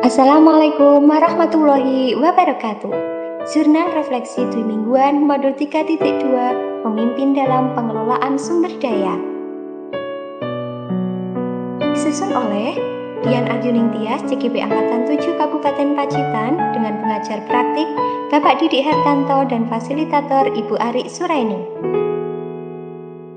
Assalamualaikum warahmatullahi wabarakatuh. Jurnal Refleksi Dwi Mingguan Modul 3.2 Pemimpin dalam Pengelolaan Sumber Daya. Disusun oleh Dian Arjuning Tias, CGP Angkatan 7 Kabupaten Pacitan dengan pengajar praktik Bapak Didik Hartanto dan fasilitator Ibu Ari Suraini.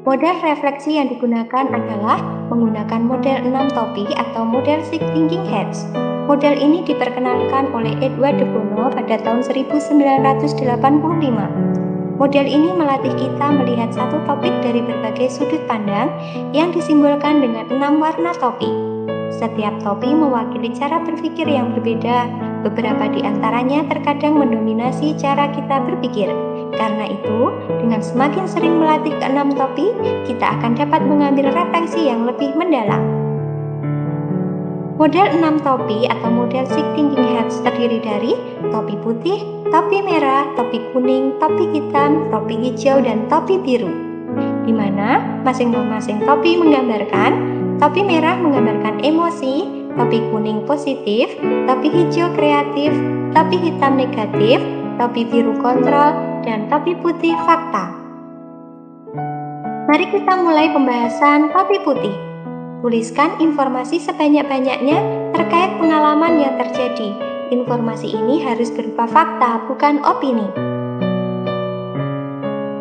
Model refleksi yang digunakan adalah menggunakan model 6 topi atau model Six Thinking Hats. Model ini diperkenalkan oleh Edward de Bono pada tahun 1985. Model ini melatih kita melihat satu topik dari berbagai sudut pandang yang disimbolkan dengan 6 warna topi. Setiap topi mewakili cara berpikir yang berbeda. Beberapa di antaranya terkadang mendominasi cara kita berpikir. Karena itu, dengan semakin sering melatih ke-6 topi, kita akan dapat mengambil refleksi yang lebih mendalam. Model 6 topi atau model Six Thinking Hats terdiri dari topi putih, topi merah, topi kuning, topi hitam, topi hijau, dan topi biru. Di mana masing-masing topi menggambarkan, topi merah menggambarkan emosi, topi kuning positif, topi hijau kreatif, topi hitam negatif, topi biru kontrol, dan topi putih fakta. Mari kita mulai pembahasan topi putih. Tuliskan informasi sebanyak-banyaknya terkait pengalaman yang terjadi. Informasi ini harus berupa fakta, bukan opini.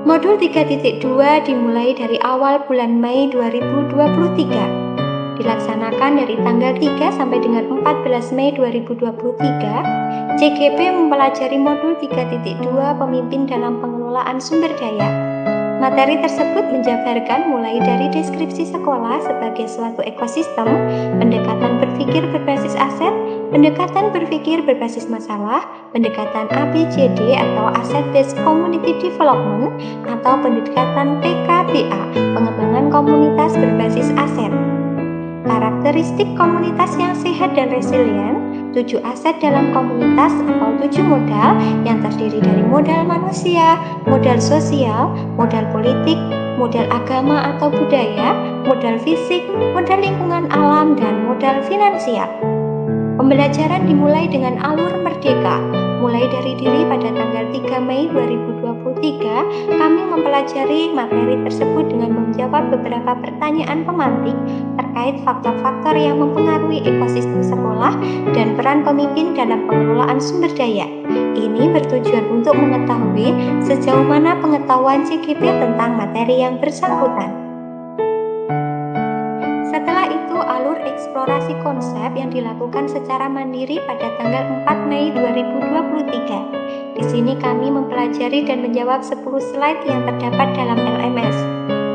Modul 3.2 dimulai dari awal bulan Mei 2023. Dilaksanakan dari tanggal 3 sampai dengan 14 Mei 2023, CGP mempelajari modul 3.2 Pemimpin dalam Pengelolaan Sumber Daya. Materi tersebut menjabarkan mulai dari deskripsi sekolah sebagai suatu ekosistem, pendekatan berpikir berbasis aset, pendekatan berpikir berbasis masalah, pendekatan ABCD atau Asset Based Community Development, atau pendekatan PKBA, pengembangan komunitas berbasis aset. Karakteristik komunitas yang sehat dan resilient, 7 aset dalam komunitas atau 7 modal yang terdiri dari modal manusia, modal sosial, modal politik, modal agama atau budaya, modal fisik, modal lingkungan alam, dan modal finansial. Pembelajaran dimulai dengan alur merdeka. Mulai dari diri pada tanggal 3 Mei 2023, kami mempelajari materi tersebut dengan menjawab beberapa pertanyaan pemantik terkait faktor-faktor yang mempengaruhi ekosistem sekolah dan peran pemimpin dalam pengelolaan sumber daya. Ini bertujuan untuk mengetahui sejauh mana pengetahuan CGP tentang materi yang bersangkutan. Setelah itu, alur eksplorasi konsep yang dilakukan secara mandiri pada tanggal 4 Mei 2023. Di sini kami mempelajari dan menjawab 10 slide yang terdapat dalam LMS.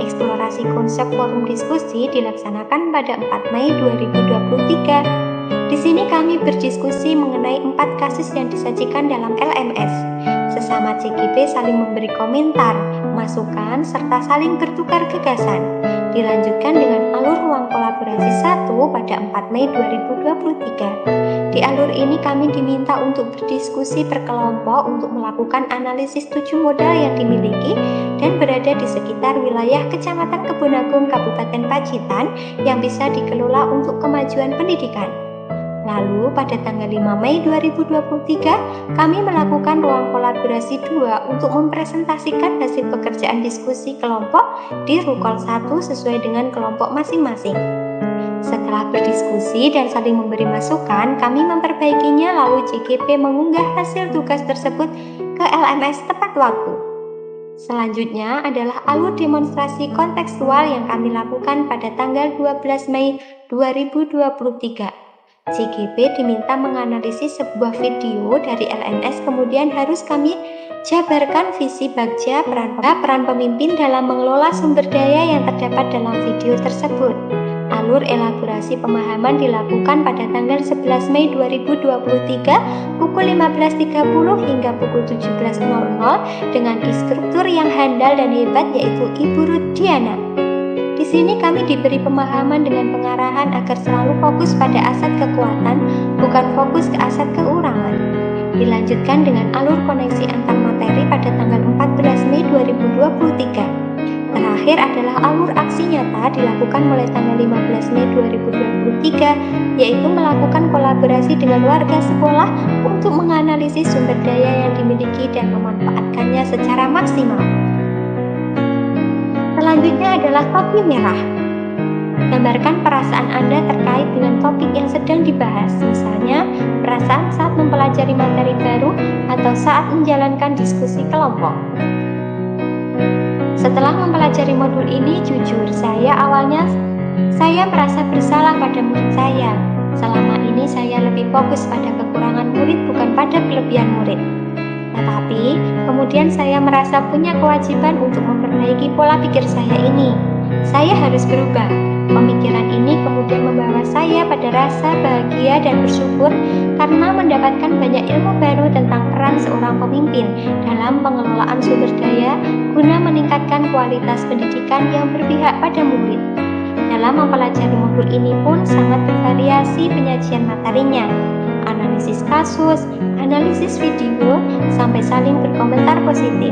Eksplorasi konsep forum diskusi dilaksanakan pada 4 Mei 2023. Di sini kami berdiskusi mengenai 4 kasus yang disajikan dalam LMS. Sesama CGP saling memberi komentar, masukan, serta saling bertukar gagasan. Dilanjutkan dengan alur ruang kolaborasi 1 pada 4 Mei 2023. Di alur ini kami diminta untuk berdiskusi per kelompok untuk melakukan analisis 7 modal yang dimiliki dan berada di sekitar wilayah Kecamatan Kebun Kabupaten Pacitan yang bisa dikelola untuk kemajuan pendidikan. Lalu pada tanggal 5 Mei 2023, kami melakukan ruang kolaborasi 2 untuk mempresentasikan hasil pekerjaan diskusi kelompok di Rukol 1 sesuai dengan kelompok masing-masing. Setelah berdiskusi dan saling memberi masukan, kami memperbaikinya lalu CGP mengunggah hasil tugas tersebut ke LMS tepat waktu. Selanjutnya adalah alur demonstrasi kontekstual yang kami lakukan pada tanggal 12 Mei 2023. CGP diminta menganalisis sebuah video dari LMS, kemudian harus kami jabarkan visi bagja peran pemimpin dalam mengelola sumber daya yang terdapat dalam video tersebut. Alur elaborasi pemahaman dilakukan pada tanggal 11 Mei 2023 pukul 15.30 hingga pukul 17.00 dengan instruktur yang handal dan hebat yaitu Ibu Ruth Diana. Di sini kami diberi pemahaman dengan pengarahan agar selalu fokus pada aset kekuatan, bukan fokus ke aset kekurangan. Dilanjutkan dengan alur koneksi antar materi pada tanggal 14 Mei 2023. Terakhir adalah alur aksi nyata dilakukan mulai tanggal 15 Mei 2023, yaitu melakukan kolaborasi dengan warga sekolah untuk menganalisis sumber daya yang dimiliki dan memanfaatkannya secara maksimal. Selanjutnya adalah topi merah. Gambarkan perasaan Anda terkait dengan topik yang sedang dibahas, misalnya perasaan saat mempelajari materi baru atau saat menjalankan diskusi kelompok. Setelah mempelajari modul ini, jujur, awalnya saya merasa bersalah pada murid saya. Selama ini saya lebih fokus pada kekurangan murid bukan pada kelebihan murid. Tetapi, kemudian saya merasa punya kewajiban untuk memperbaiki pola pikir saya ini. Saya harus berubah. Pemikiran ini kemudian membawa saya pada rasa bahagia dan bersyukur karena mendapatkan banyak ilmu baru tentang peran seorang pemimpin dalam pengelolaan sumber daya guna meningkatkan kualitas pendidikan yang berpihak pada murid. Dalam mempelajari modul ini pun sangat bervariasi penyajian materinya, analisis kasus, analisis video, sampai saling berkomentar positif.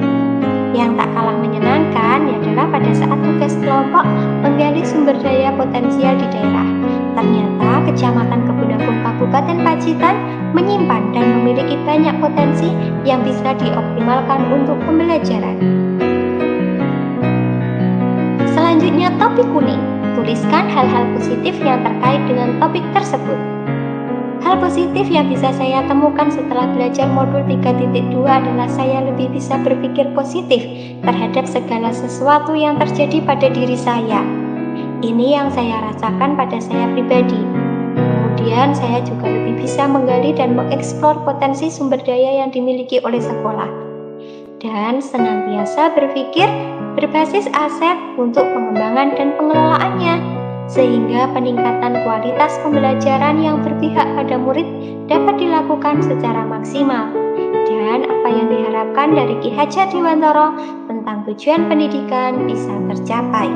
Yang tak kalah menyenangkan adalah pada saat tugas kelompok menggali sumber daya potensial di daerah. Ternyata Kecamatan Kebun Kabupaten Pacitan menyimpan dan memiliki banyak potensi yang bisa dioptimalkan untuk pembelajaran. Selanjutnya, topik kuning. Tuliskan hal-hal positif yang terkait dengan topik tersebut. Hal positif yang bisa saya temukan setelah belajar modul 3.2 adalah saya lebih bisa berpikir positif terhadap segala sesuatu yang terjadi pada diri saya. Ini yang saya rasakan pada saya pribadi. Kemudian saya juga lebih bisa menggali dan mengeksplor potensi sumber daya yang dimiliki oleh sekolah. Dan senantiasa berpikir berbasis aset untuk pengembangan dan pengelolaannya, sehingga peningkatan kualitas pembelajaran yang berpihak pada murid dapat dilakukan secara maksimal. Dan apa yang diharapkan dari Ki Hajar Dewantara tentang tujuan pendidikan bisa tercapai.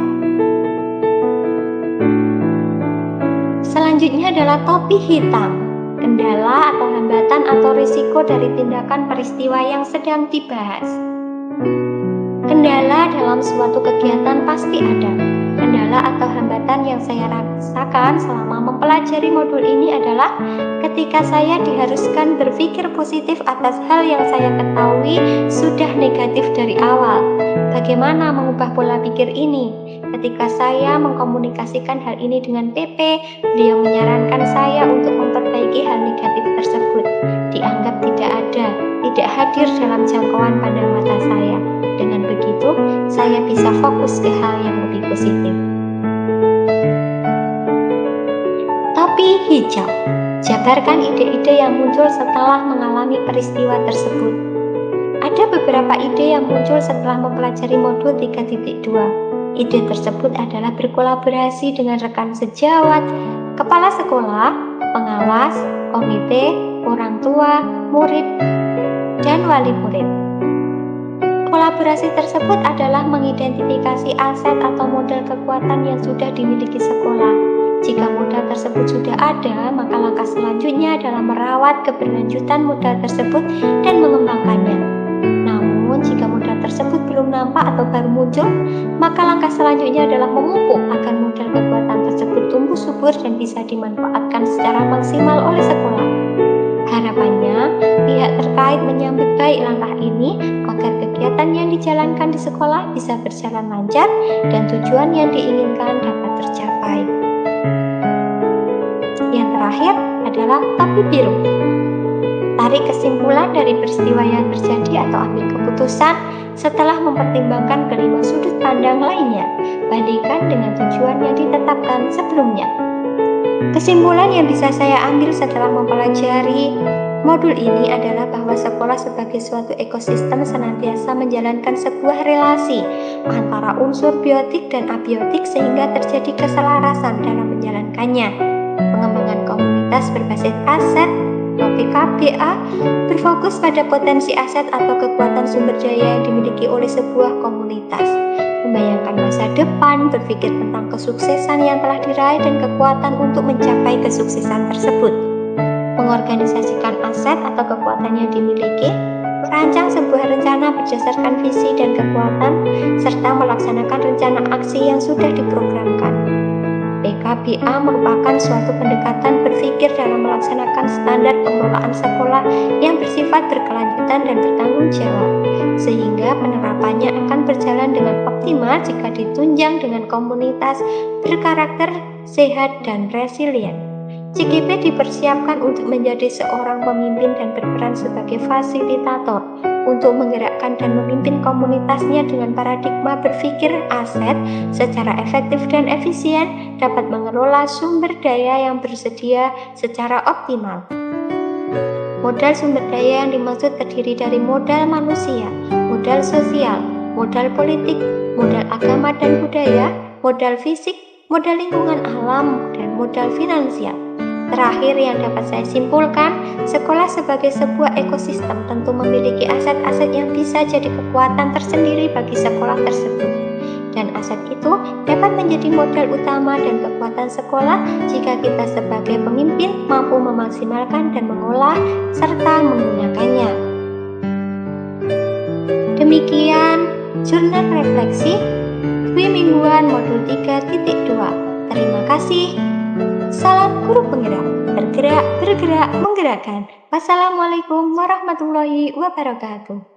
Selanjutnya adalah topi hitam. Kendala atau hambatan atau risiko dari tindakan peristiwa yang sedang dibahas. Kendala dalam suatu kegiatan pasti ada. Kendala atau hambatan yang saya rasakan selama mempelajari modul ini adalah ketika saya diharuskan berpikir positif atas hal yang saya ketahui sudah negatif dari awal. Bagaimana mengubah pola pikir ini? Ketika saya mengkomunikasikan hal ini dengan PP, beliau menyarankan saya untuk memperbaiki hal negatif tersebut. Dianggap tidak ada, tidak hadir dalam jangkauan pandang mata saya. Dengan begitu, saya bisa fokus ke hal yang lebih positif. Topi hijau. Jabarkan ide-ide yang muncul setelah mengalami peristiwa tersebut. Ada beberapa ide yang muncul setelah mempelajari modul 3.2. Ide tersebut adalah berkolaborasi dengan rekan sejawat, kepala sekolah, pengawas, komite, orang tua, murid, dan wali murid. Kolaborasi tersebut adalah mengidentifikasi aset atau modal kekuatan yang sudah dimiliki sekolah. Jika modal tersebut sudah ada, maka langkah selanjutnya adalah merawat keberlanjutan modal tersebut dan mengembangkannya. Namun, jika modal tersebut belum nampak atau baru muncul, maka langkah selanjutnya adalah memupuk agar modal kekuatan tersebut tumbuh subur dan bisa dimanfaatkan secara maksimal oleh sekolah. Harapannya, pihak terkait menyambut baik langkah ini agar kegiatan yang dijalankan di sekolah bisa berjalan lancar dan tujuan yang diinginkan dapat tercapai. Yang terakhir adalah topi biru. Tarik kesimpulan dari peristiwa yang terjadi atau ambil keputusan setelah mempertimbangkan kelima sudut pandang lainnya, bandingkan dengan tujuan yang ditetapkan sebelumnya. Kesimpulan yang bisa saya ambil setelah mempelajari modul ini adalah bahwa sekolah sebagai suatu ekosistem senantiasa menjalankan sebuah relasi antara unsur biotik dan abiotik sehingga terjadi keselarasan dalam menjalankannya. Pengembangan komunitas berbasis aset PKBA berfokus pada potensi aset atau kekuatan sumber daya yang dimiliki oleh sebuah komunitas. Membayangkan masa depan, berpikir tentang kesuksesan yang telah diraih dan kekuatan untuk mencapai kesuksesan tersebut. Mengorganisasikan aset atau kekuatan yang dimiliki, merancang sebuah rencana berdasarkan visi dan kekuatan, serta melaksanakan rencana aksi yang sudah diprogramkan. PKBA merupakan suatu pendekatan berpikir dalam melaksanakan standar pengelolaan sekolah yang bersifat berkelanjutan dan bertanggung jawab, sehingga penerapannya akan berjalan dengan optimal jika ditunjang dengan komunitas berkarakter sehat dan resilient. CGP dipersiapkan untuk menjadi seorang pemimpin dan berperan sebagai fasilitator untuk menggerakkan dan memimpin komunitasnya dengan paradigma berpikir aset secara efektif dan efisien, dapat mengelola sumber daya yang bersedia secara optimal. Modal sumber daya yang dimaksud terdiri dari modal manusia, modal sosial, modal politik, modal agama dan budaya, modal fisik, modal lingkungan alam, dan modal finansial. Terakhir yang dapat saya simpulkan, sekolah sebagai sebuah ekosistem tentu memiliki aset-aset yang bisa jadi kekuatan tersendiri bagi sekolah tersebut. Dan aset itu dapat menjadi modal utama dan kekuatan sekolah jika kita sebagai pemimpin mampu memaksimalkan dan mengolah serta menggunakannya. Demikian jurnal refleksi Dwi Mingguan Modul 3.2. Terima kasih. Salam guru penggerak, bergerak, menggerakkan. Wassalamualaikum warahmatullahi wabarakatuh.